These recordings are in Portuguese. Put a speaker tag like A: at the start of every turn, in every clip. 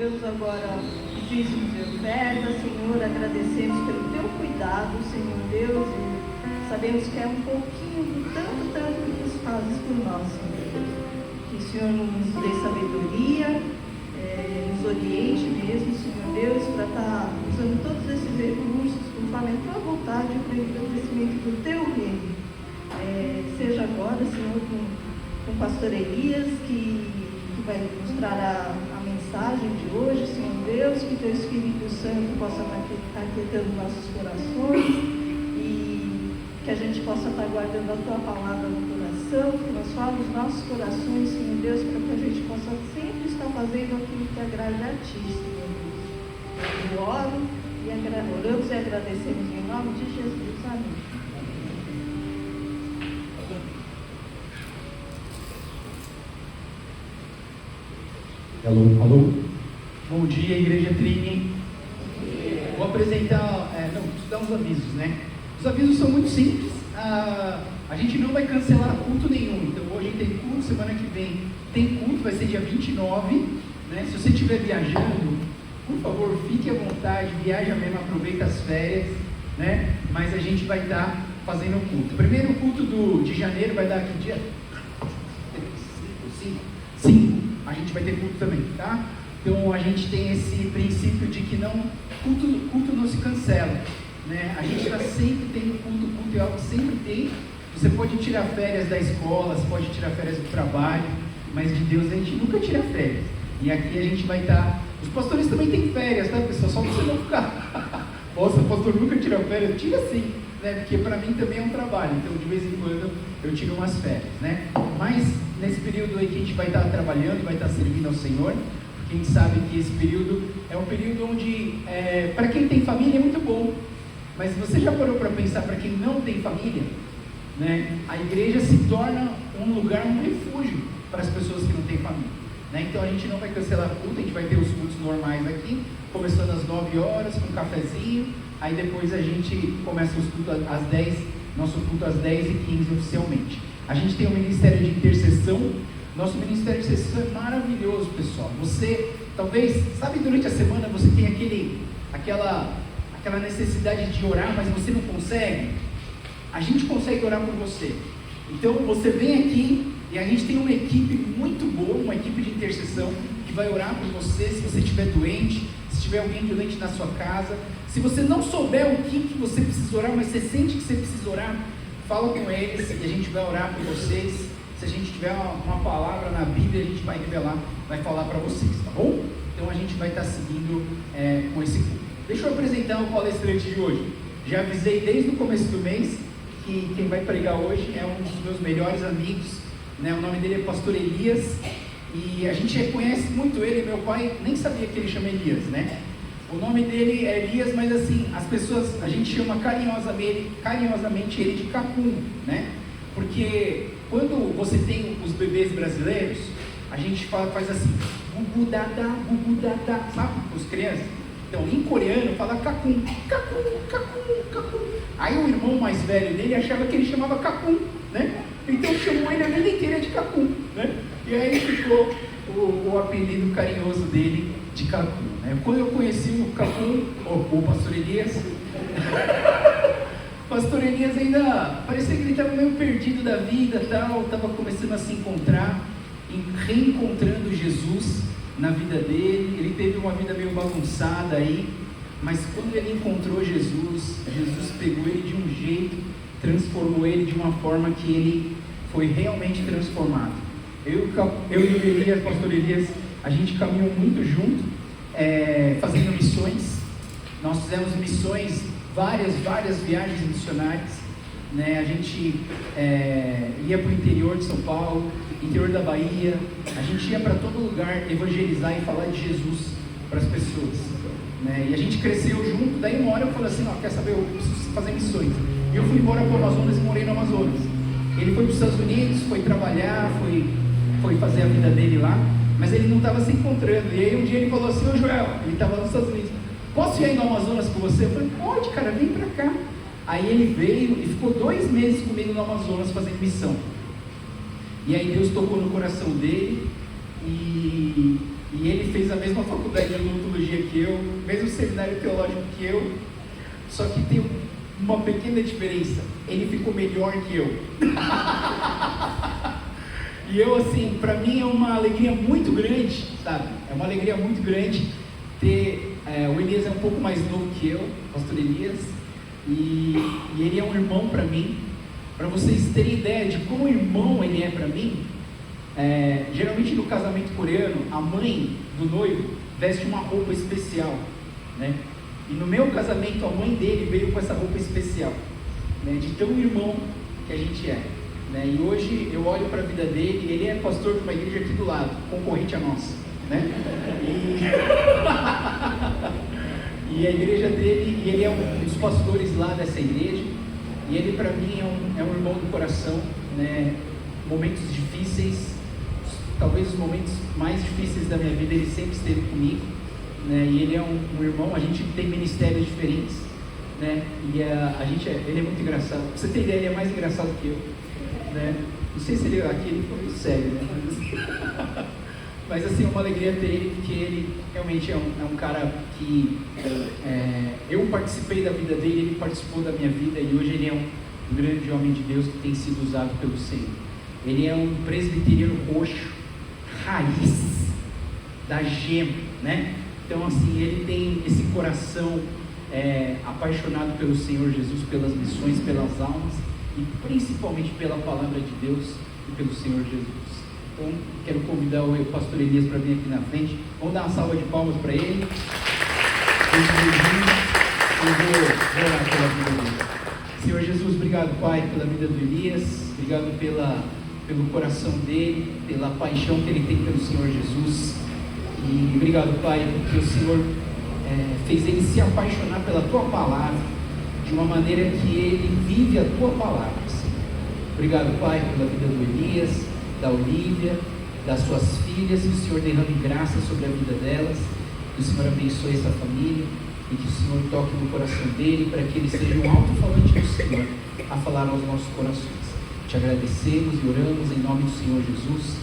A: entregamos agora os dízimos e ofertas, Senhor, agradecemos pelo teu cuidado, Senhor Deus, e sabemos que é um pouquinho do tanto que tu fazes por nós, Senhor Deus. Que o Senhor nos dê sabedoria, nos oriente mesmo, Senhor Deus, para estar usando todos esses recursos conforme a tua vontade para o crescimento do teu reino. Seja agora, Senhor, com o pastor Elias, que vai mostrar a mensagem de hoje, Senhor Deus, que teu Espírito Santo possa estar aquietando nossos corações e que a gente possa estar guardando a tua palavra no coração, que nos fale os nossos corações, Senhor Deus, para que a gente possa sempre estar fazendo aquilo que agrada a ti, Senhor Deus. Eu oro e oramos e agradecemos em nome de Jesus. Amém.
B: Alô, alô. Bom dia, Igreja Trini. Vou apresentar, dar uns avisos, né? Os avisos são muito simples. A gente não vai cancelar culto nenhum. Então hoje tem culto, semana que vem tem culto, vai ser dia 29, né? Se você estiver viajando, por favor, fique à vontade, viaja mesmo, aproveita as férias, né? Mas a gente vai estar fazendo o culto. O primeiro culto de janeiro vai dar aqui dia 5. A gente vai ter culto também, tá? Então a gente tem esse princípio de que culto não se cancela, né? A gente está sempre tendo culto é algo que sempre tem. Você pode tirar férias da escola, você pode tirar férias do trabalho, mas de Deus a gente nunca tira férias. E aqui a gente vai estar. Os pastores também têm férias, tá, pessoal? Só para você não ficar. Nossa, o pastor nunca tira férias. Tira sim, né? Porque para mim também é um trabalho. Então de vez em quando eu tiro umas férias, né? Mas nesse período aí que a gente vai estar trabalhando, vai estar servindo ao Senhor, porque a gente sabe que esse período é um período onde, para quem tem família é muito bom, mas você já parou para pensar, para quem não tem família, né, a igreja se torna um lugar, um refúgio para as pessoas que não têm família, né? Então a gente não vai cancelar culto, a gente vai ter os cultos normais aqui, começando às 9 horas, com um cafezinho, aí depois a gente começa os cultos às 10, nosso culto às 10h15 oficialmente. A gente tem um ministério de intercessão. Nosso ministério de intercessão é maravilhoso, pessoal. Você, talvez, sabe, durante a semana você tem aquela necessidade de orar, mas você não consegue. A gente consegue orar por você. Então você vem aqui e a gente tem uma equipe muito boa, uma equipe de intercessão que vai orar por você se você estiver doente, se tiver alguém doente na sua casa. Se você não souber o que você precisa orar, mas você sente que você precisa orar, fala com eles e a gente vai orar por vocês. Se a gente tiver uma palavra na Bíblia, a gente vai revelar, vai falar para vocês, tá bom? Então a gente vai estar seguindo com esse culto. Deixa eu apresentar o palestrante de hoje. Já avisei desde o começo do mês que quem vai pregar hoje é um dos meus melhores amigos, né? O nome dele é Pastor Elias e a gente reconhece muito ele. Meu pai nem sabia que ele chama Elias, né? O nome dele é Elias, mas assim, as pessoas, a gente chama carinhosamente ele de Cacum, né? Porque quando você tem os bebês brasileiros, a gente faz assim, gugu dada, sabe? Os crianças. Então, em coreano, fala Cacum. Aí o irmão mais velho dele achava que ele chamava Cacum, né? Então chamou ele a vida inteira de Cacum, né? E aí ficou o apelido carinhoso dele de Cacum, né? Quando eu conheci o Cacum, o pastor Elias, o pastor Elias ainda parecia que ele estava meio perdido da vida, tal, estava começando a se encontrar, reencontrando Jesus na vida dele. Ele teve uma vida meio bagunçada aí, mas quando ele encontrou Jesus, Jesus pegou ele de um jeito, transformou ele de uma forma que ele foi realmente transformado. Eu e o Elias, pastor Elias, a gente caminhou muito junto, fazendo missões. Nós fizemos missões, várias viagens missionárias, né? A gente ia para o interior de São Paulo, interior da Bahia, a gente ia para todo lugar evangelizar e falar de Jesus para as pessoas, né? E a gente cresceu junto. Daí uma hora eu falei assim, quer saber, eu preciso fazer missões. E eu fui embora para o Amazonas e morei no Amazonas. Ele foi para os Estados Unidos, foi trabalhar, foi fazer a vida dele lá, mas ele não estava se encontrando. E aí um dia ele falou assim, ô Joel, ele estava nos Estados Unidos, posso ir aí no Amazonas com você? Eu falei, pode, cara, vem pra cá. Aí ele veio e ficou 2 meses comigo no Amazonas fazendo missão. E aí Deus tocou no coração dele e E ele fez a mesma faculdade de odontologia que eu, mesmo seminário teológico que eu, só que tem uma pequena diferença: ele ficou melhor que eu. E eu, assim, para mim é uma alegria muito grande, sabe? É uma alegria muito grande ter... o Elias é um pouco mais novo que eu, pastor Elias, e ele é um irmão para mim. Para vocês terem ideia de como irmão ele é para mim, geralmente no casamento coreano, a mãe do noivo veste uma roupa especial, né? E no meu casamento, a mãe dele veio com essa roupa especial, né? De tão irmão que a gente é, né? E hoje eu olho para a vida dele, ele é pastor de uma igreja aqui do lado, concorrente a nossa, né? E a igreja dele, e ele é um dos pastores lá dessa igreja, e ele para mim é um irmão do coração, né? Momentos difíceis, talvez os momentos mais difíceis da minha vida, ele sempre esteve comigo, né? E ele é um irmão, a gente tem ministérios diferentes, né? E ele é muito engraçado. Pra você ter ideia, ele é mais engraçado que eu, né? Não sei se ele aqui ele foi muito sério, né? Mas assim, é uma alegria ter ele, porque ele realmente é um cara que eu participei da vida dele, ele participou da minha vida, e hoje ele é um grande homem de Deus que tem sido usado pelo Senhor. Ele é um presbiteriano roxo, raiz, da gema, né? Então assim, ele tem esse coração apaixonado pelo Senhor Jesus, pelas missões, pelas almas, e principalmente pela palavra de Deus e pelo Senhor Jesus. Então, quero convidar o pastor Elias para vir aqui na frente. Vamos dar uma salva de palmas para ele. Eu vou orar pela vida dele. Senhor Jesus, obrigado, Pai, pela vida do Elias. Obrigado pelo coração dele, pela paixão que ele tem pelo Senhor Jesus. E obrigado, Pai, porque o Senhor fez ele se apaixonar pela Tua Palavra, de uma maneira que ele vive a Tua Palavra, Senhor. Obrigado, Pai, pela vida do Elias, da Olívia, das suas filhas, que o Senhor derrame graça sobre a vida delas, que o Senhor abençoe essa família, e que o Senhor toque no coração dele, para que ele seja um alto-falante do Senhor, a falar aos nossos corações. Te agradecemos e oramos em nome do Senhor Jesus.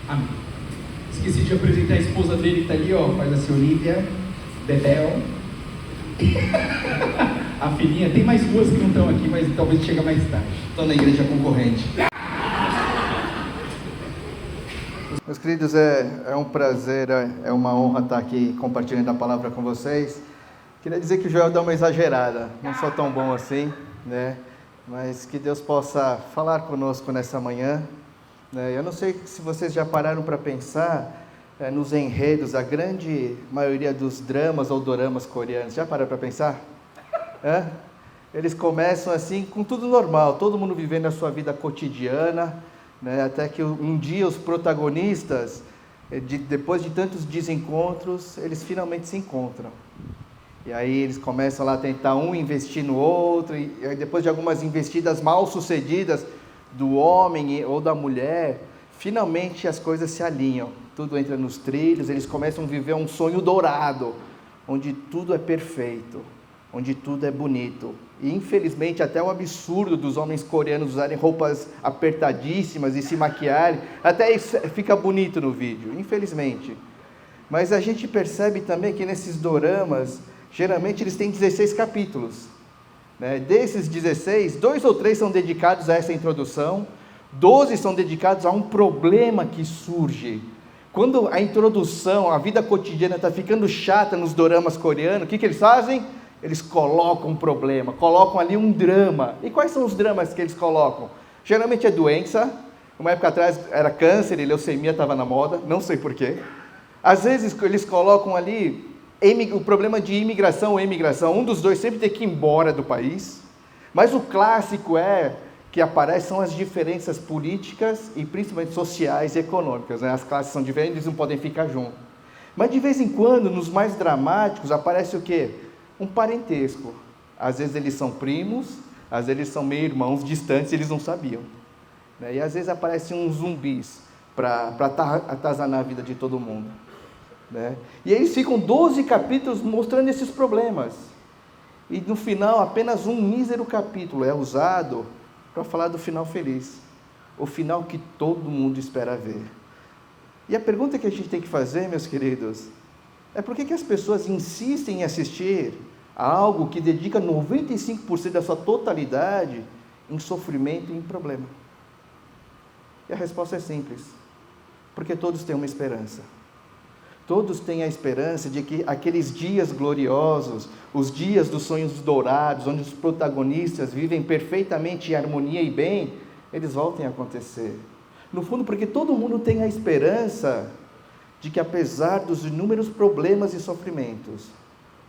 B: Amém. Esqueci de apresentar a esposa dele, está ali, ó, faz assim, Olívia, Bebel, a filhinha, tem mais duas que não estão aqui, mas talvez chegue mais tarde, estão na igreja concorrente.
C: Meus queridos, é um prazer, é uma honra estar aqui compartilhando a palavra com vocês. Queria dizer que o Joel dá uma exagerada, não sou tão bom assim, né? Mas que Deus possa falar conosco nessa manhã, né? Eu não sei se vocês já pararam para pensar nos enredos, a grande maioria dos dramas ou doramas coreanos. Já pararam para pensar? Eles começam assim, com tudo normal, todo mundo vivendo a sua vida cotidiana, né? Até que um dia os protagonistas, depois de tantos desencontros, eles finalmente se encontram. E aí eles começam lá a tentar um investir no outro, e aí depois de algumas investidas mal sucedidas do homem ou da mulher, finalmente as coisas se alinham, tudo entra nos trilhos, eles começam a viver um sonho dourado, onde tudo é perfeito, onde tudo é bonito. E infelizmente até o absurdo dos homens coreanos usarem roupas apertadíssimas e se maquiarem, até isso fica bonito no vídeo, infelizmente. Mas a gente percebe também que nesses doramas, geralmente eles têm 16 capítulos, né? Desses 16, 2 ou 3 são dedicados a essa introdução, 12 são dedicados a um problema que surge. Quando a introdução, a vida cotidiana está ficando chata nos doramas coreanos, o que eles fazem? Eles colocam um problema, colocam ali um drama. E quais são os dramas que eles colocam? Geralmente é doença, uma época atrás era câncer e leucemia estava na moda, não sei porquê. Às vezes eles colocam ali o problema de imigração ou emigração, um dos dois sempre tem que ir embora do país, mas o clássico que aparecem são as diferenças políticas e principalmente sociais e econômicas, né? As classes são diferentes, eles não podem ficar juntos. Mas de vez em quando, nos mais dramáticos, aparece o quê? Um parentesco. Às vezes eles são primos, às vezes eles são meio irmãos distantes, eles não sabiam, né? E às vezes aparecem uns zumbis para atazanar a vida de todo mundo, né? E eles ficam 12 capítulos mostrando esses problemas. E no final, apenas um mísero capítulo é usado para falar do final feliz. O final que todo mundo espera ver. E a pergunta que a gente tem que fazer, meus queridos, é por que as pessoas insistem em assistir a algo que dedica 95% da sua totalidade em sofrimento e em problema? E a resposta é simples: porque todos têm uma esperança. Todos têm a esperança de que aqueles dias gloriosos, os dias dos sonhos dourados, onde os protagonistas vivem perfeitamente em harmonia e bem, eles voltem a acontecer. No fundo, porque todo mundo tem a esperança de que, apesar dos inúmeros problemas e sofrimentos,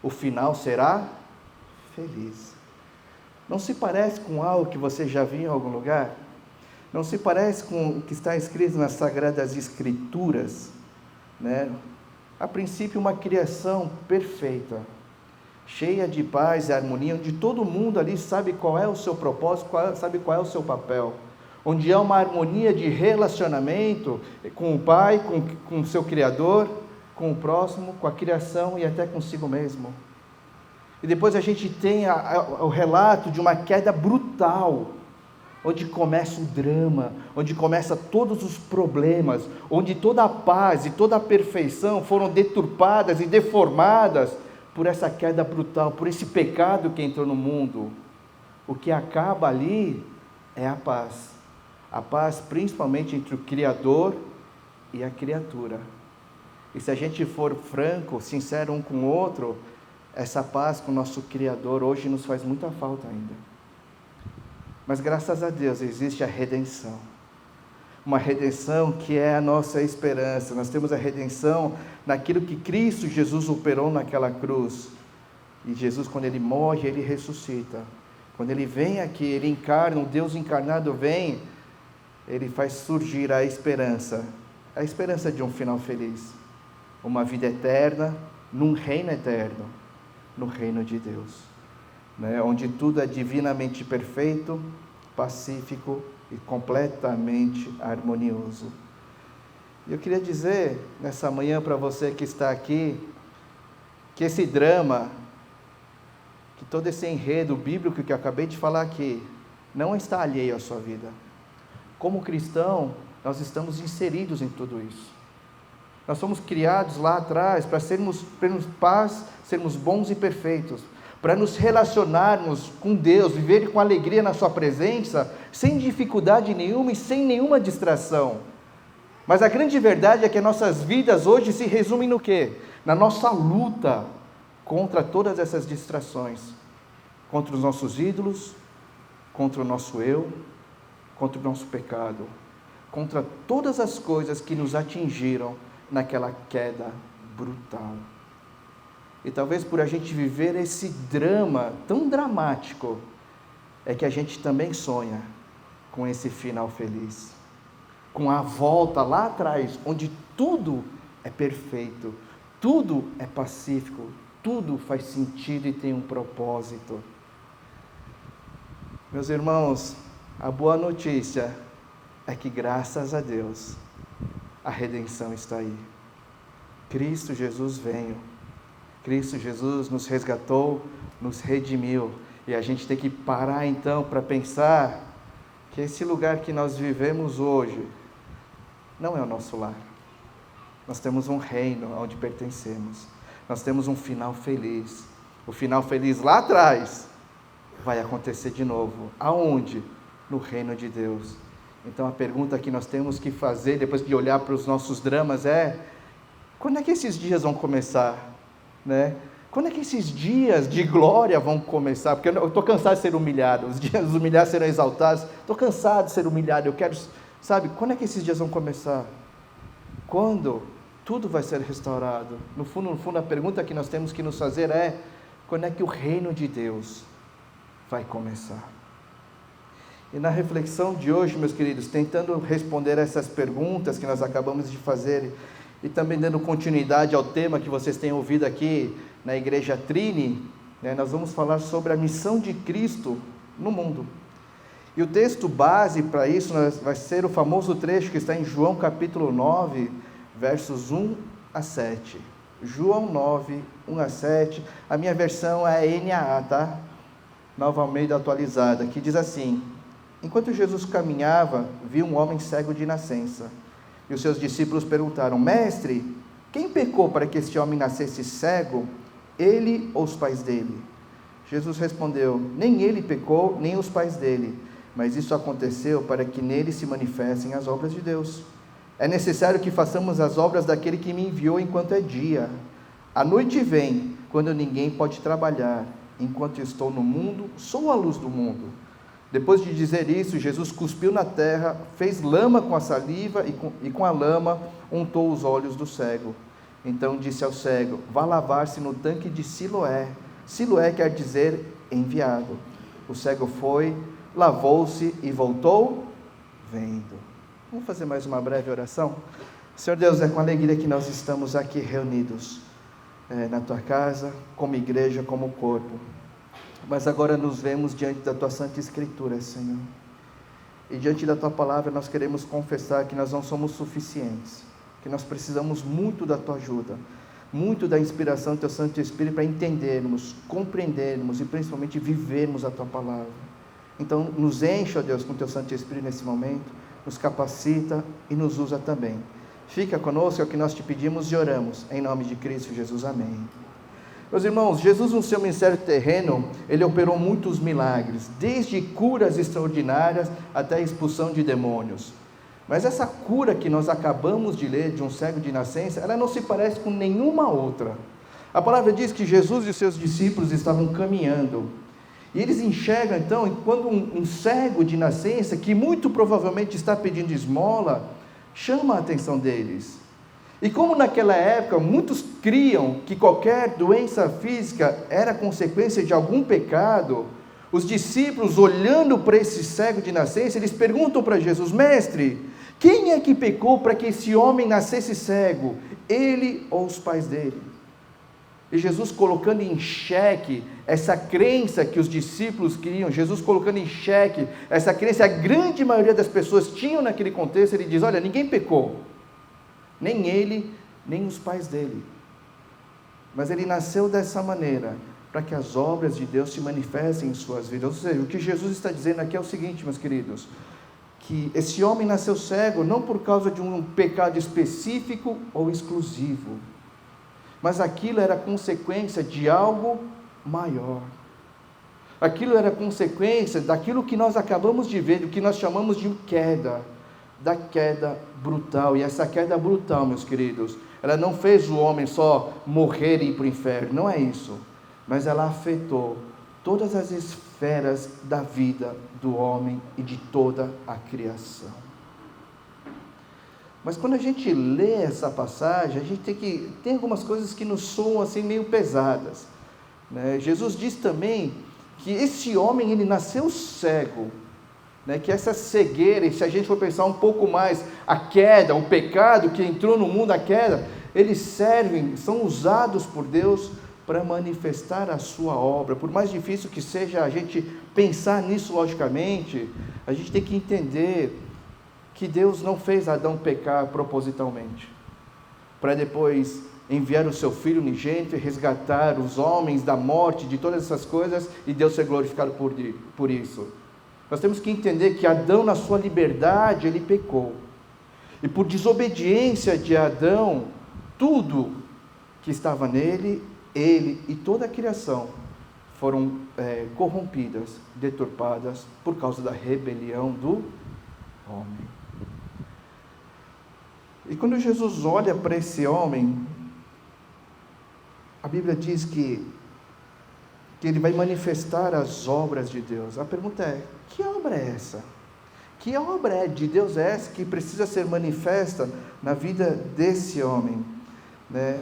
C: o final será feliz. Não se parece com algo que você já viu em algum lugar? Não se parece com o que está escrito nas Sagradas Escrituras, né? A princípio, uma criação perfeita, cheia de paz e harmonia, onde todo mundo ali sabe qual é o seu propósito, sabe qual é o seu papel, onde há uma harmonia de relacionamento com o Pai, com o seu Criador, com o próximo, com a criação e até consigo mesmo. E depois a gente tem o relato de uma queda brutal, onde começa o drama, onde começa todos os problemas, onde toda a paz e toda a perfeição foram deturpadas e deformadas por essa queda brutal, por esse pecado que entrou no mundo. O que acaba ali é a paz principalmente entre o Criador e a criatura. E se a gente for franco, sincero um com o outro, essa paz com o nosso Criador hoje nos faz muita falta ainda. Mas graças a Deus existe a redenção, uma redenção que é a nossa esperança. Nós temos a redenção naquilo que Cristo Jesus operou naquela cruz. E Jesus, quando Ele morre, Ele ressuscita. Quando Ele vem aqui, Ele encarna, o Deus encarnado vem, Ele faz surgir a esperança de um final feliz, uma vida eterna, num reino eterno, no reino de Deus. Onde tudo é divinamente perfeito, pacífico e completamente harmonioso. E eu queria dizer nessa manhã para você que está aqui, que esse drama, que todo esse enredo bíblico que eu acabei de falar aqui, não está alheio à sua vida. Como cristão, nós estamos inseridos em tudo isso. Nós fomos criados lá atrás para termos paz, sermos bons e perfeitos, para nos relacionarmos com Deus, viver com alegria na sua presença, sem dificuldade nenhuma e sem nenhuma distração. Mas a grande verdade é que nossas vidas hoje se resumem no quê? Na nossa luta contra todas essas distrações, contra os nossos ídolos, contra o nosso eu, contra o nosso pecado, contra todas as coisas que nos atingiram naquela queda brutal. E talvez por a gente viver esse drama tão dramático, é que a gente também sonha com esse final feliz, com a volta lá atrás, onde tudo é perfeito, tudo é pacífico, tudo faz sentido e tem um propósito. Meus irmãos, a boa notícia é que, graças a Deus, a redenção está aí. Cristo Jesus veio. Cristo Jesus nos resgatou, nos redimiu. E a gente tem que parar então para pensar que esse lugar que nós vivemos hoje não é o nosso lar. Nós temos um reino onde pertencemos. Nós temos um final feliz. O final feliz lá atrás vai acontecer de novo. Aonde? No reino de Deus. Então a pergunta que nós temos que fazer, depois de olhar para os nossos dramas, é: quando é que esses dias vão começar? Quando é que esses dias de glória vão começar? Porque eu estou cansado de ser humilhado, os dias dos humilhados serão exaltados, estou cansado de ser humilhado, eu quero, quando é que esses dias vão começar? Quando tudo vai ser restaurado. No fundo, a pergunta que nós temos que nos fazer é: quando é que o reino de Deus vai começar? E na reflexão de hoje, meus queridos, tentando responder essas perguntas que nós acabamos de fazer, e também dando continuidade ao tema que vocês têm ouvido aqui na Igreja Trini, nós vamos falar sobre a missão de Cristo no mundo. E o texto base para isso vai ser o famoso trecho que está em João capítulo 9, versos 1 a 7. João 9, 1 a 7, a minha versão é a NAA, tá? Nova Almeida atualizada, que diz assim: enquanto Jesus caminhava, viu um homem cego de nascença. E os seus discípulos perguntaram: Mestre, quem pecou para que este homem nascesse cego, ele ou os pais dele? Jesus respondeu: nem ele pecou, nem os pais dele, mas isso aconteceu para que nele se manifestem as obras de Deus. É necessário que façamos as obras daquele que me enviou enquanto é dia. A noite vem, quando ninguém pode trabalhar. Enquanto estou no mundo, sou a luz do mundo. Depois de dizer isso, Jesus cuspiu na terra, fez lama com a saliva e com a lama untou os olhos do cego. Então disse ao cego: vá lavar-se no tanque de Siloé. Siloé quer dizer enviado. O cego foi, lavou-se e voltou vendo. Vamos fazer mais uma breve oração? Senhor Deus, é com alegria que nós estamos aqui reunidos na Tua casa, como igreja, como corpo. Mas agora nos vemos diante da Tua Santa Escritura, Senhor. E diante da Tua Palavra nós queremos confessar que nós não somos suficientes, que nós precisamos muito da Tua ajuda, muito da inspiração do Teu Santo Espírito para entendermos, compreendermos e principalmente vivermos a Tua Palavra. Então nos enche, ó Deus, com o Teu Santo Espírito nesse momento, nos capacita e nos usa também. Fica conosco, é o que nós te pedimos e oramos, em nome de Cristo Jesus, amém. Meus irmãos, Jesus no seu ministério terreno, ele operou muitos milagres, desde curas extraordinárias até a expulsão de demônios. Mas essa cura que nós acabamos de ler, de um cego de nascença, ela não se parece com nenhuma outra. A palavra diz que Jesus e os seus discípulos estavam caminhando, e eles enxergam então, quando um cego de nascença, que muito provavelmente está pedindo esmola, chama a atenção deles. E como naquela época muitos criam que qualquer doença física era consequência de algum pecado, os discípulos, olhando para esse cego de nascença, eles perguntam para Jesus: Mestre, quem é que pecou para que esse homem nascesse cego? Ele ou os pais dele? E Jesus colocando em xeque essa crença que os discípulos criam, Jesus colocando em xeque essa crença, a grande maioria das pessoas tinham naquele contexto, ele diz: olha, ninguém pecou, nem ele, nem os pais dele, mas ele nasceu dessa maneira, para que as obras de Deus se manifestem em suas vidas. Ou seja, o que Jesus está dizendo aqui é o seguinte, meus queridos, que esse homem nasceu cego, não por causa de um pecado específico ou exclusivo, mas aquilo era consequência de algo maior. Aquilo era consequência daquilo que nós acabamos de ver, do que nós chamamos de queda, da queda brutal. E essa queda brutal, meus queridos, ela não fez o homem só morrer e ir para o inferno, não é isso, mas ela afetou todas as esferas da vida do homem e de toda a criação. Mas quando a gente lê essa passagem, a gente tem algumas coisas que nos soam assim meio pesadas, né? Jesus diz também que esse homem, ele nasceu cego, né? Que essa cegueira, e se a gente for pensar um pouco mais, a queda, o pecado que entrou no mundo, a queda, eles servem, são usados por Deus para manifestar a sua obra. Por mais difícil que seja a gente pensar nisso logicamente, a gente tem que entender que Deus não fez Adão pecar propositalmente, para depois enviar o seu Filho unigênito e resgatar os homens da morte, de todas essas coisas, e Deus ser glorificado por isso. Nós temos que entender que Adão, na sua liberdade, ele pecou, e por desobediência de Adão, tudo que estava nele, ele e toda a criação foram corrompidas, deturpadas, por causa da rebelião do homem. E quando Jesus olha para esse homem, a Bíblia diz que ele vai manifestar as obras de Deus. A pergunta é: que obra é essa? Que obra de Deus é essa que precisa ser manifesta na vida desse homem, né?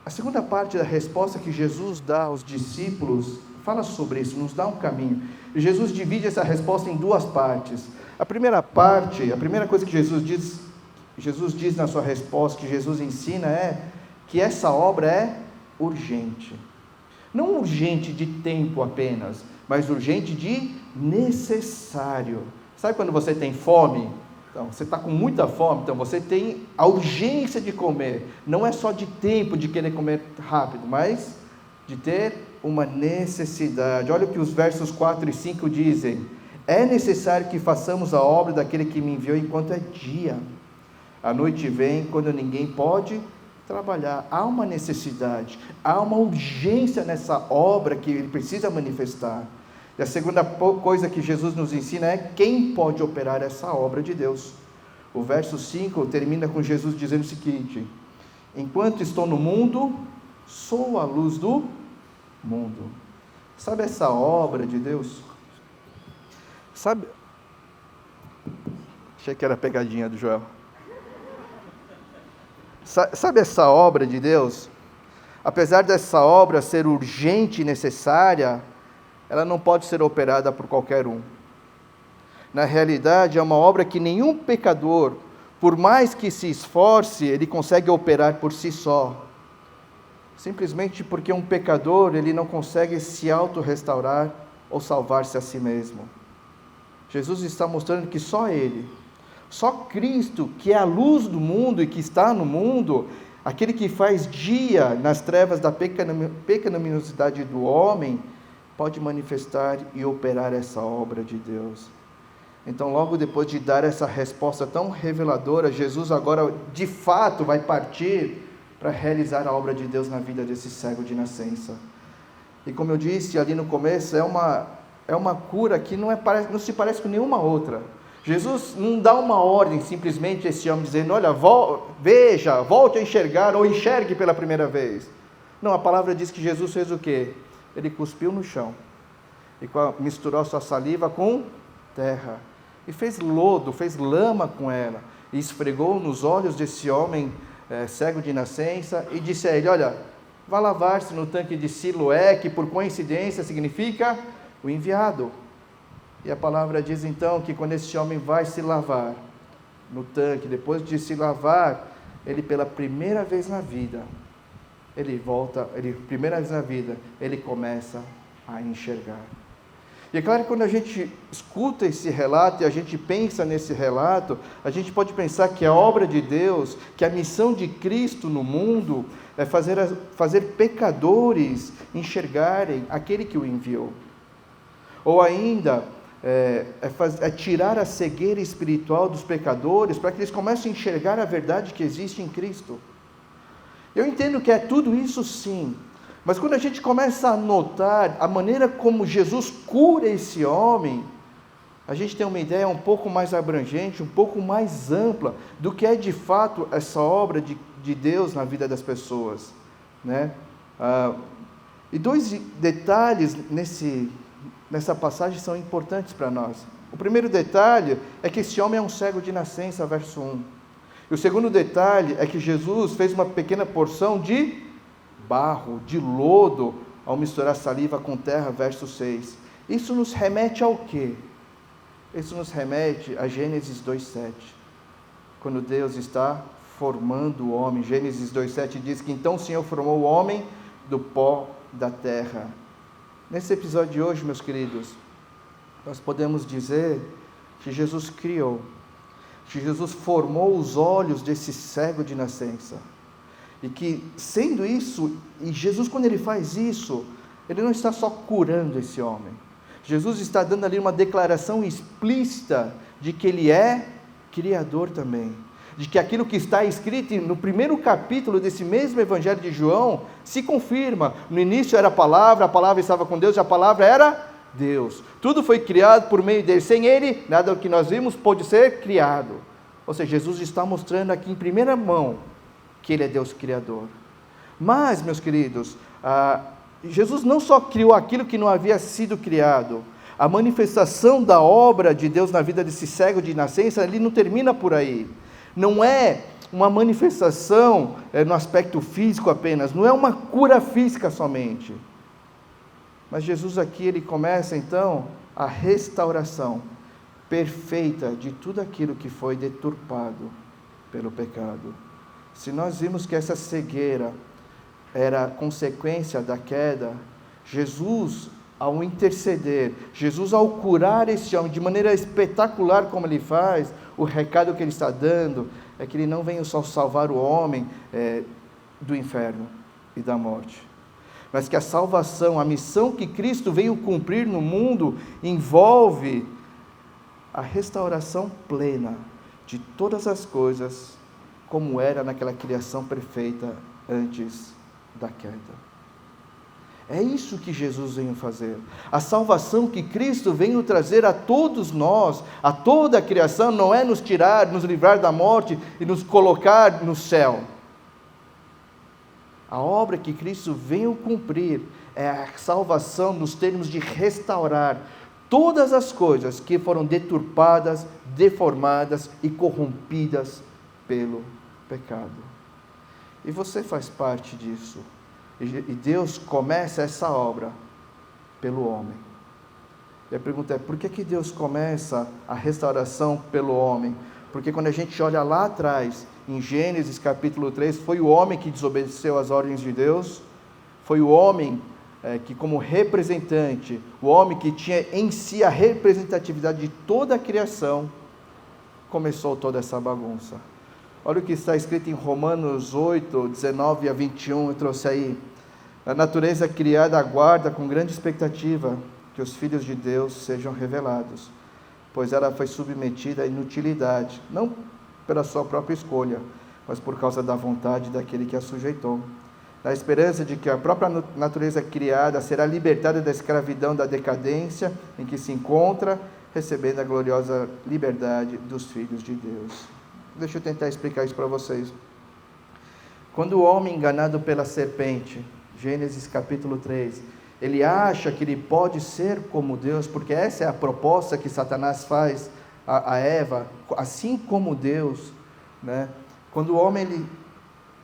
C: A segunda parte da resposta que Jesus dá aos discípulos fala sobre isso, nos dá um caminho. E Jesus divide essa resposta em duas partes. A primeira parte, a primeira coisa que Jesus diz na sua resposta, que Jesus ensina, é que essa obra é urgente. Não urgente de tempo apenas, mas urgente de necessário. Sabe quando você tem fome? Então, você está com muita fome, então você tem a urgência de comer. Não é só de tempo de querer comer rápido, mas de ter uma necessidade. Olha o que os versos 4 e 5 dizem: é necessário que façamos a obra daquele que me enviou enquanto é dia. A noite vem quando ninguém pode trabalhar. Há uma necessidade, há uma urgência nessa obra que ele precisa manifestar. E a segunda coisa que Jesus nos ensina é quem pode operar essa obra de Deus. O verso 5 termina com Jesus dizendo o seguinte: enquanto estou no mundo, sou a luz do mundo. Sabe essa obra de Deus? Sabe? Achei que era pegadinha do Joel. Sabe essa obra de Deus? Apesar dessa obra ser urgente e necessária, ela não pode ser operada por qualquer um. Na realidade, é uma obra que nenhum pecador, por mais que se esforce, ele consegue operar por si só. Simplesmente porque um pecador, ele não consegue se auto-restaurar ou salvar-se a si mesmo. Jesus está mostrando que só Ele, só Cristo, que é a luz do mundo e que está no mundo, aquele que faz dia nas trevas da pecaminosidade do homem, pode manifestar e operar essa obra de Deus. Então, logo depois de dar essa resposta tão reveladora, Jesus agora, de fato, vai partir para realizar a obra de Deus na vida desse cego de nascença. E como eu disse ali no começo, é uma cura que não se parece com nenhuma outra. Jesus não dá uma ordem simplesmente a esse homem dizendo: olha, veja, volte a enxergar ou enxergue pela primeira vez. Não, a palavra diz que Jesus fez o quê? Ele cuspiu no chão e misturou sua saliva com terra e fez lodo, fez lama com ela e esfregou nos olhos desse homem cego de nascença e disse a ele: olha, vá lavar-se no tanque de Siloé, que por coincidência significa o enviado. E a palavra diz então que quando esse homem vai se lavar no tanque, depois de se lavar, ele pela primeira vez na vida, ele começa a enxergar. E é claro que quando a gente escuta esse relato e a gente pensa nesse relato, a gente pode pensar que a obra de Deus, que a missão de Cristo no mundo é fazer pecadores enxergarem aquele que o enviou. Ou ainda, é tirar a cegueira espiritual dos pecadores para que eles comecem a enxergar a verdade que existe em Cristo. Eu entendo que é tudo isso sim, mas quando a gente começa a notar a maneira como Jesus cura esse homem, a gente tem uma ideia um pouco mais abrangente, um pouco mais ampla do que é de fato essa obra de Deus na vida das pessoas, né? E dois detalhes nessa passagem são importantes para nós. O primeiro detalhe é que esse homem é um cego de nascença, verso 1. E o segundo detalhe é que Jesus fez uma pequena porção de barro, de lodo, ao misturar saliva com terra, verso 6. Isso nos remete ao quê? Isso nos remete a Gênesis 2,7. Quando Deus está formando o homem. Gênesis 2,7 diz que então o Senhor formou o homem do pó da terra. Nesse episódio de hoje, meus queridos, nós podemos dizer que Jesus criou, que Jesus formou os olhos desse cego de nascença. E que, sendo isso, e Jesus, quando ele faz isso, ele não está só curando esse homem. Jesus está dando ali uma declaração explícita de que ele é criador também. De que aquilo que está escrito no primeiro capítulo desse mesmo Evangelho de João se confirma. No início era a palavra estava com Deus e a palavra era Deus. Tudo foi criado por meio dele. Sem ele, nada do que nós vimos pôde ser criado. Ou seja, Jesus está mostrando aqui em primeira mão que ele é Deus Criador. Mas, meus queridos, Jesus não só criou aquilo que não havia sido criado. A manifestação da obra de Deus na vida desse cego de nascença, ele não termina por aí. Não é uma manifestação no aspecto físico apenas, não é uma cura física somente. Mas Jesus aqui, ele começa então a restauração perfeita de tudo aquilo que foi deturpado pelo pecado. Se nós vimos que essa cegueira era consequência da queda, Jesus, ao interceder, Jesus ao curar esse homem de maneira espetacular como ele faz, o recado que ele está dando é que ele não veio só salvar o homem do inferno e da morte, mas que a salvação, a missão que Cristo veio cumprir no mundo, envolve a restauração plena de todas as coisas como era naquela criação perfeita antes da queda. É isso que Jesus veio fazer. A salvação que Cristo veio trazer a todos nós, a toda a criação, não é nos tirar, nos livrar da morte e nos colocar no céu. A obra que Cristo veio cumprir é a salvação nos termos de restaurar todas as coisas que foram deturpadas, deformadas e corrompidas pelo pecado. E você faz parte disso. E Deus começa essa obra pelo homem. E a pergunta é, por que Deus começa a restauração pelo homem? Porque quando a gente olha lá atrás, em Gênesis capítulo 3, foi o homem que desobedeceu às ordens de Deus, foi o homem que como representante, o homem que tinha em si a representatividade de toda a criação, começou toda essa bagunça. Olha o que está escrito em Romanos 8, 19 a 21, eu trouxe aí. A natureza criada aguarda com grande expectativa que os filhos de Deus sejam revelados, pois ela foi submetida à inutilidade, não pela sua própria escolha, mas por causa da vontade daquele que a sujeitou, na esperança de que a própria natureza criada será libertada da escravidão da decadência em que se encontra, recebendo a gloriosa liberdade dos filhos de Deus. Deixa eu tentar explicar isso para vocês. Quando o homem enganado pela serpente, Gênesis capítulo 3, ele acha que ele pode ser como Deus, porque essa é a proposta que Satanás faz a Eva, assim como Deus, né? Quando o homem ele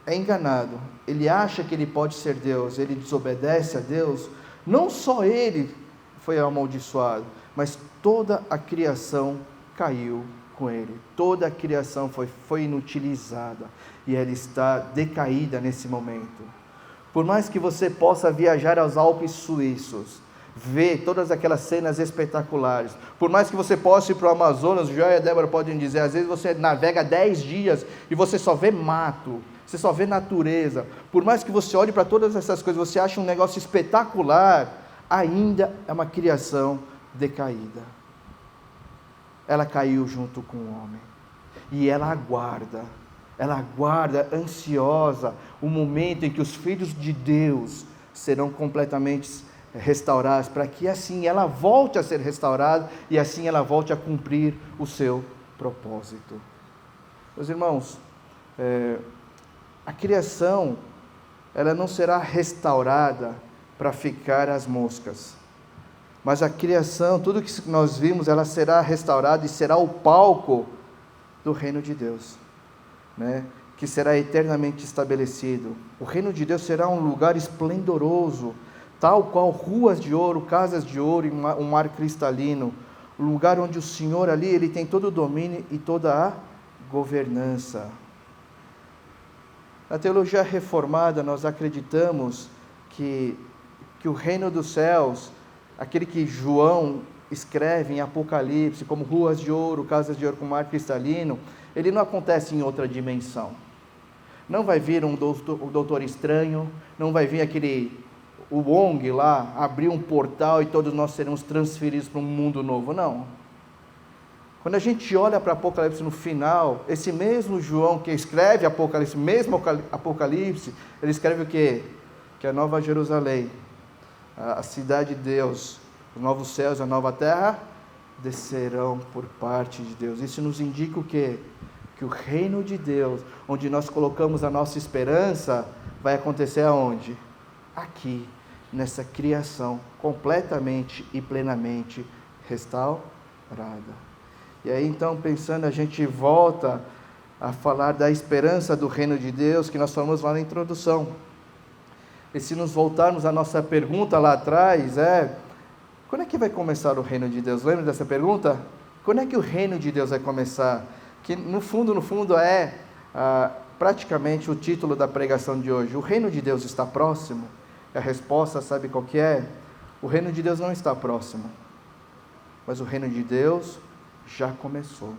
C: é enganado, ele acha que ele pode ser Deus, ele desobedece a Deus, não só ele foi amaldiçoado, mas toda a criação caiu com ele, toda a criação foi inutilizada, e ela está decaída nesse momento. Por mais que você possa viajar aos Alpes suíços, ver todas aquelas cenas espetaculares, por mais que você possa ir para o Amazonas, o Joel e a Débora podem dizer, às vezes você navega 10 dias e você só vê mato, você só vê natureza, por mais que você olhe para todas essas coisas, você acha um negócio espetacular, ainda é uma criação decaída. Ela caiu junto com o homem, e ela aguarda ansiosa o momento em que os filhos de Deus serão completamente restaurados, para que assim ela volte a ser restaurada, e assim ela volte a cumprir o seu propósito. Meus irmãos, a criação, ela não será restaurada para ficar às moscas, mas a criação, tudo que nós vimos, ela será restaurada e será o palco do reino de Deus, né? Que será eternamente estabelecido. O reino de Deus será um lugar esplendoroso, tal qual ruas de ouro, casas de ouro e um mar cristalino, um lugar onde o Senhor ali, ele tem todo o domínio e toda a governança. Na teologia reformada, nós acreditamos que o reino dos céus, aquele que João escreve em Apocalipse, como ruas de ouro, casas de ouro com mar cristalino, ele não acontece em outra dimensão. Não vai vir um doutor estranho, não vai vir o Wong lá, abrir um portal e todos nós seremos transferidos para um mundo novo, não. Quando a gente olha para Apocalipse no final, esse mesmo João que escreve Apocalipse, mesmo Apocalipse, ele escreve o quê? Que a Nova Jerusalém, a cidade de Deus, os novos céus e a nova terra, descerão por parte de Deus. Isso nos indica o quê? Que o reino de Deus, onde nós colocamos a nossa esperança, vai acontecer aonde? Aqui, nessa criação, completamente e plenamente restaurada. E aí então, pensando, a gente volta a falar da esperança do reino de Deus, que nós falamos lá na introdução. E se nos voltarmos à nossa pergunta lá atrás, quando é que vai começar o reino de Deus? Lembra dessa pergunta? Quando é que o reino de Deus vai começar? Que no fundo é praticamente o título da pregação de hoje. O reino de Deus está próximo? A resposta, sabe qual que é? O reino de Deus não está próximo, mas o reino de Deus já começou.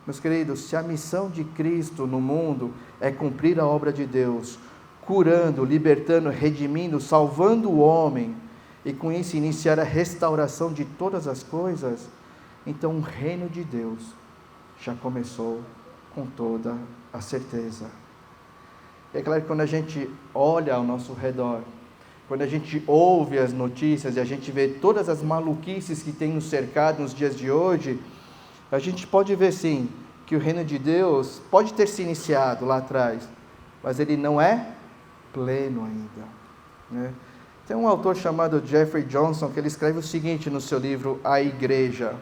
C: Meus queridos, se a missão de Cristo no mundo é cumprir a obra de Deus, curando, libertando, redimindo, salvando o homem, e com isso iniciar a restauração de todas as coisas, então o reino de Deus já começou com toda a certeza. E é claro que quando a gente olha ao nosso redor, quando a gente ouve as notícias e a gente vê todas as maluquices que tem nos cercado nos dias de hoje, a gente pode ver sim, que o reino de Deus pode ter se iniciado lá atrás, mas ele não é pleno ainda, né? Tem um autor chamado Jeffrey Johnson que ele escreve o seguinte no seu livro A Igreja: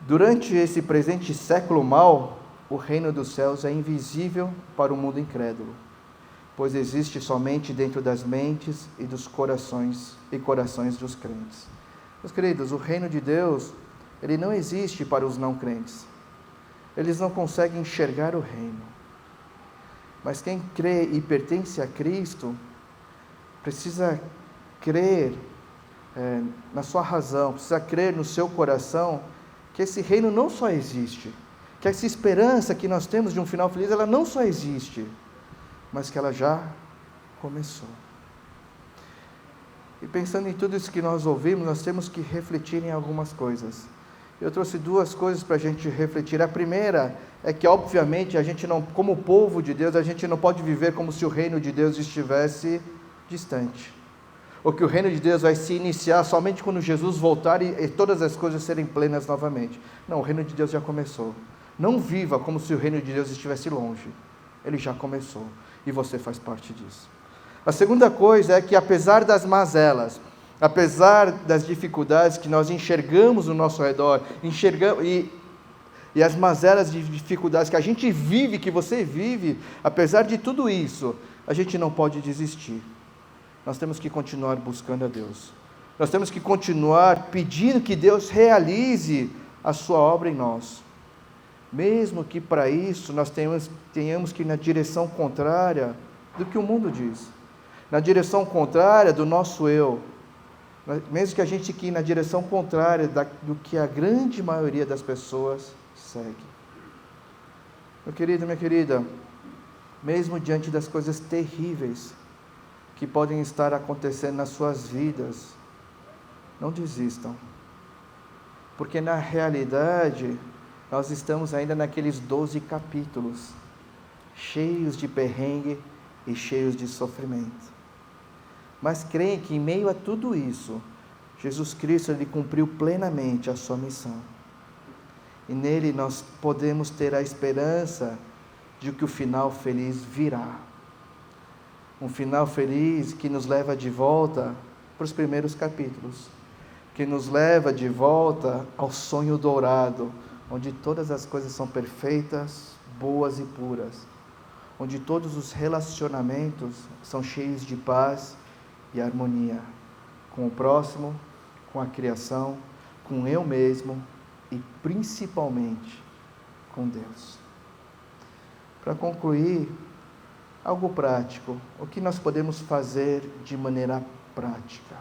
C: durante esse presente século mau, o reino dos céus é invisível para o mundo incrédulo, pois existe somente dentro das mentes e dos corações dos crentes. Meus queridos, o reino de Deus, ele não existe para os não crentes. Eles não conseguem enxergar o reino. Mas quem crê e pertence a Cristo, precisa crer na sua razão, precisa crer no seu coração, que esse reino não só existe, que essa esperança que nós temos de um final feliz, ela não só existe, mas que ela já começou. E pensando em tudo isso que nós ouvimos, nós temos que refletir em algumas coisas. Eu trouxe duas coisas para a gente refletir. A primeira é que, obviamente, a gente não, como povo de Deus, a gente não pode viver como se o reino de Deus estivesse distante, ou que o reino de Deus vai se iniciar somente quando Jesus voltar e todas as coisas serem plenas novamente. Não, o reino de Deus já começou. Não viva como se o reino de Deus estivesse longe. Ele já começou, e você faz parte disso. A segunda coisa é que, apesar das mazelas, apesar das dificuldades que nós enxergamos no nosso redor, e as mazelas de dificuldades que a gente vive, que você vive, apesar de tudo isso, a gente não pode desistir. Nós temos que continuar buscando a Deus. Nós temos que continuar pedindo que Deus realize a sua obra em nós. Mesmo que para isso nós tenhamos que ir na direção contrária do que o mundo diz. Na direção contrária do nosso eu. Mesmo que a gente que ir na direção contrária do que a grande maioria das pessoas segue. Meu querido, minha querida, mesmo diante das coisas terríveis que podem estar acontecendo nas suas vidas, não desistam. Porque na realidade, nós estamos ainda naqueles 12 capítulos, cheios de perrengue e cheios de sofrimento. Mas creem que em meio a tudo isso, Jesus Cristo ele cumpriu plenamente a sua missão. E nele nós podemos ter a esperança de que o final feliz virá. Um final feliz que nos leva de volta para os primeiros capítulos, que nos leva de volta ao sonho dourado, onde todas as coisas são perfeitas, boas e puras, onde todos os relacionamentos são cheios de paz e harmonia, com o próximo, com a criação, com eu mesmo e principalmente com Deus. Para concluir, algo prático, o que nós podemos fazer de maneira prática?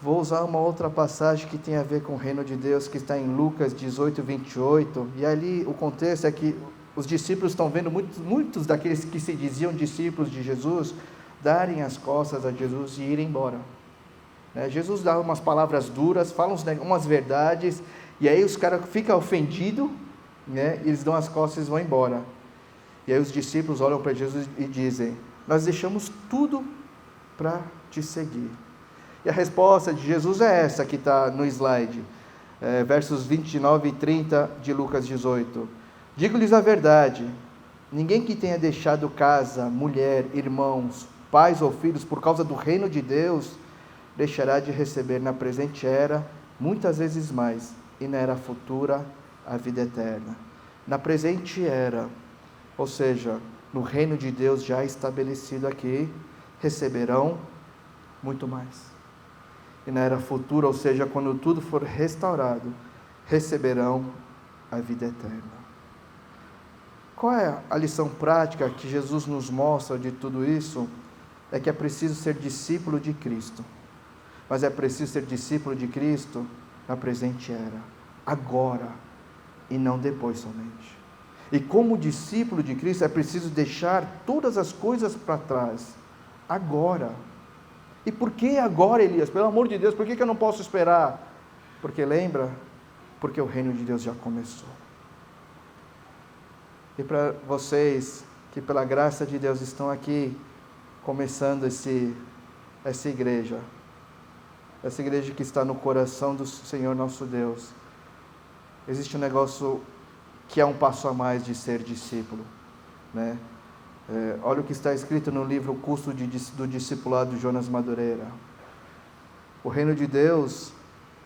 C: Vou usar uma outra passagem que tem a ver com o reino de Deus, que está em Lucas 18, 28, e ali o contexto é que os discípulos estão vendo muitos daqueles que se diziam discípulos de Jesus, darem as costas a Jesus e irem embora. Jesus dá umas palavras duras, fala umas verdades, e aí os caras ficam ofendidos, e eles dão as costas e vão embora. E aí os discípulos olham para Jesus e dizem: nós deixamos tudo para te seguir. E a resposta de Jesus é essa que está no slide, versos 29 e 30 de Lucas 18. Digo-lhes a verdade, ninguém que tenha deixado casa, mulher, irmãos, pais ou filhos por causa do reino de Deus, deixará de receber na presente era muitas vezes mais, e na era futura a vida eterna. Na presente era, ou seja, no reino de Deus já estabelecido aqui, receberão muito mais. E na era futura, ou seja, quando tudo for restaurado, receberão a vida eterna. Qual é a lição prática que Jesus nos mostra de tudo isso? É que é preciso ser discípulo de Cristo. Mas é preciso ser discípulo de Cristo na presente era, agora, e não depois somente. E como discípulo de Cristo é preciso deixar todas as coisas para trás, agora. E por que agora, Elias? Pelo amor de Deus, por que eu não posso esperar? Porque lembra? Porque o reino de Deus já começou. E para vocês que pela graça de Deus estão aqui, começando essa igreja que está no coração do Senhor nosso Deus, existe um negócio que é um passo a mais de ser discípulo, né? Olha o que está escrito no livro O Custo do Discipulado de Jonas Madureira. O reino de Deus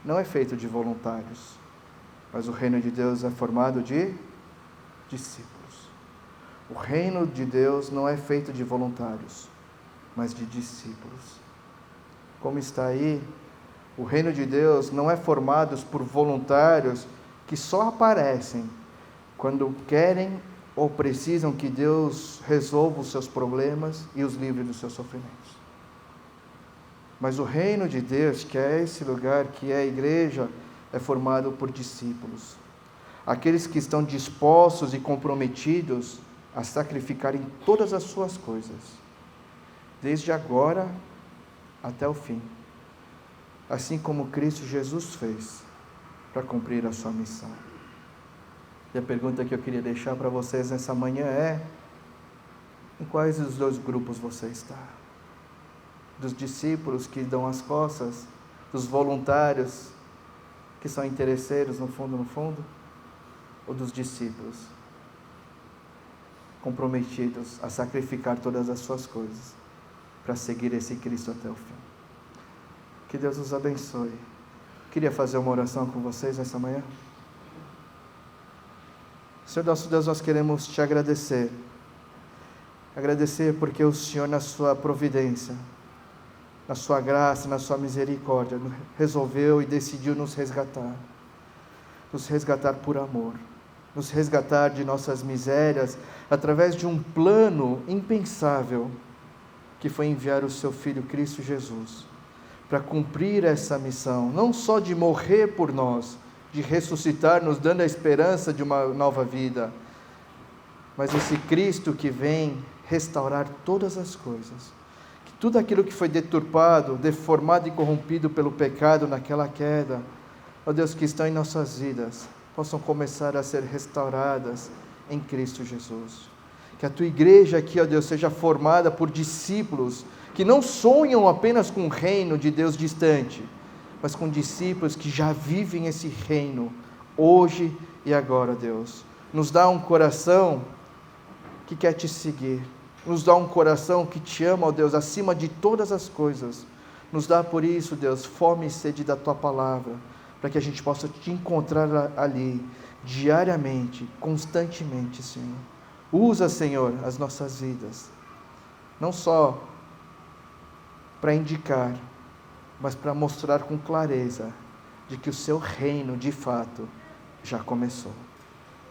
C: não é feito de voluntários, mas o reino de Deus é formado de discípulos. O reino de Deus não é feito de voluntários, mas de discípulos. Como está aí, o reino de Deus não é formado por voluntários que só aparecem quando querem ou precisam que Deus resolva os seus problemas e os livre dos seus sofrimentos. Mas o reino de Deus, que é esse lugar, que é a igreja, é formado por discípulos. Aqueles que estão dispostos e comprometidos a sacrificarem todas as suas coisas, desde agora até o fim, assim como Cristo Jesus fez para cumprir a sua missão. E a pergunta que eu queria deixar para vocês nessa manhã é: em quais dos dois grupos você está? Dos discípulos que dão as costas, dos voluntários que são interesseiros no fundo, ou dos discípulos comprometidos a sacrificar todas as suas coisas para seguir esse Cristo até o fim? Que Deus nos abençoe. Queria fazer uma oração com vocês nessa manhã. Senhor nosso Deus, nós queremos te agradecer porque o Senhor, na sua providência, na sua graça, na sua misericórdia, resolveu e decidiu nos resgatar por amor, nos resgatar de nossas misérias, através de um plano impensável, que foi enviar o seu Filho Cristo Jesus, para cumprir essa missão, não só de morrer por nós, de ressuscitar, nos dando a esperança de uma nova vida, mas esse Cristo que vem restaurar todas as coisas, que tudo aquilo que foi deturpado, deformado e corrompido pelo pecado naquela queda, ó Deus, que estão em nossas vidas, possam começar a ser restauradas em Cristo Jesus. Que a tua igreja aqui, ó Deus, seja formada por discípulos que não sonham apenas com o reino de Deus distante, mas com discípulos que já vivem esse reino, hoje e agora, Deus. Nos dá um coração que quer te seguir, nos dá um coração que te ama, ó Deus, acima de todas as coisas. Nos dá por isso, Deus, fome e sede da tua palavra, para que a gente possa te encontrar ali, diariamente, constantemente, Senhor. Usa, Senhor, as nossas vidas, não só para indicar, mas para mostrar com clareza de que o seu reino, de fato, já começou.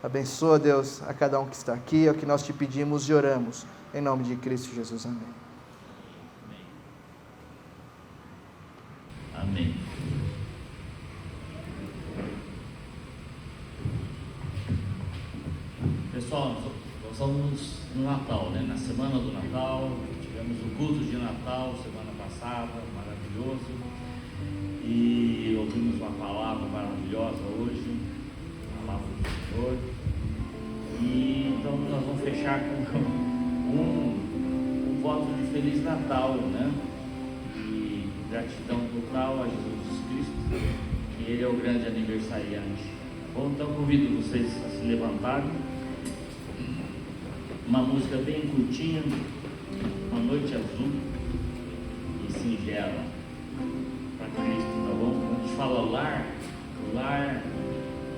C: Abençoa, Deus, a cada um que está aqui, é o que nós te pedimos e oramos, em nome de Cristo Jesus, amém.
D: Amém. Pessoal, nós estamos no Natal, né? Na semana do Natal, tivemos o culto de Natal semana passada, maravilhoso, e ouvimos uma palavra maravilhosa hoje, a palavra do Senhor, e então nós vamos fechar com um voto de Feliz Natal, né? E gratidão total a Jesus Cristo, que Ele é o grande aniversariante. Bom, então convido vocês a se levantarem. Uma música bem curtinha, Uma Noite Azul e singela, para Cristo, tá bom? Quando a gente fala lar, o lar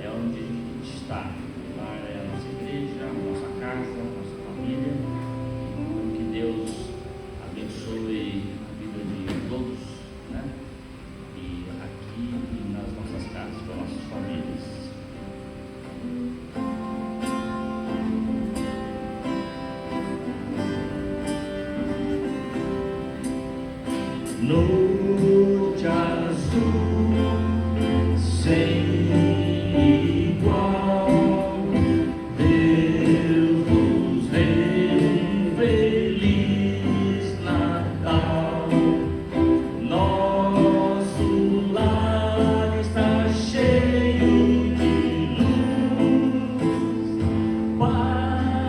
D: é onde a gente está. O lar é a nossa igreja, a nossa casa, a nossa família. Então, que Deus abençoe a vida de todos, né? E aqui e nas nossas casas, para nossas famílias. Noite azul sem igual, Deus nos dê feliz Natal. Nosso lar está cheio de luz, paz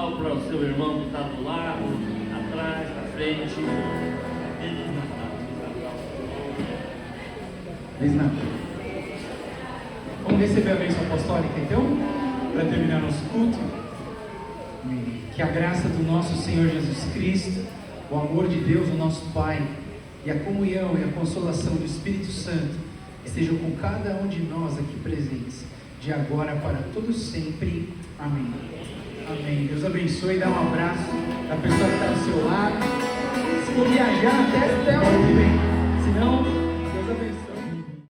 D: Natal para o seu irmão que está do lado, atrás, na frente. Feliz Natal.
B: Feliz Natal. Vamos receber a bênção apostólica então, para terminar nosso culto. Que a graça do nosso Senhor Jesus Cristo, o amor de Deus, o nosso Pai, e a comunhão e a consolação do Espírito Santo estejam com cada um de nós aqui presentes, de agora para todo sempre. Amém. Amém. Deus abençoe. Dá um abraço da pessoa que está do seu lado. Se for viajar, até o ano que vem. Se não,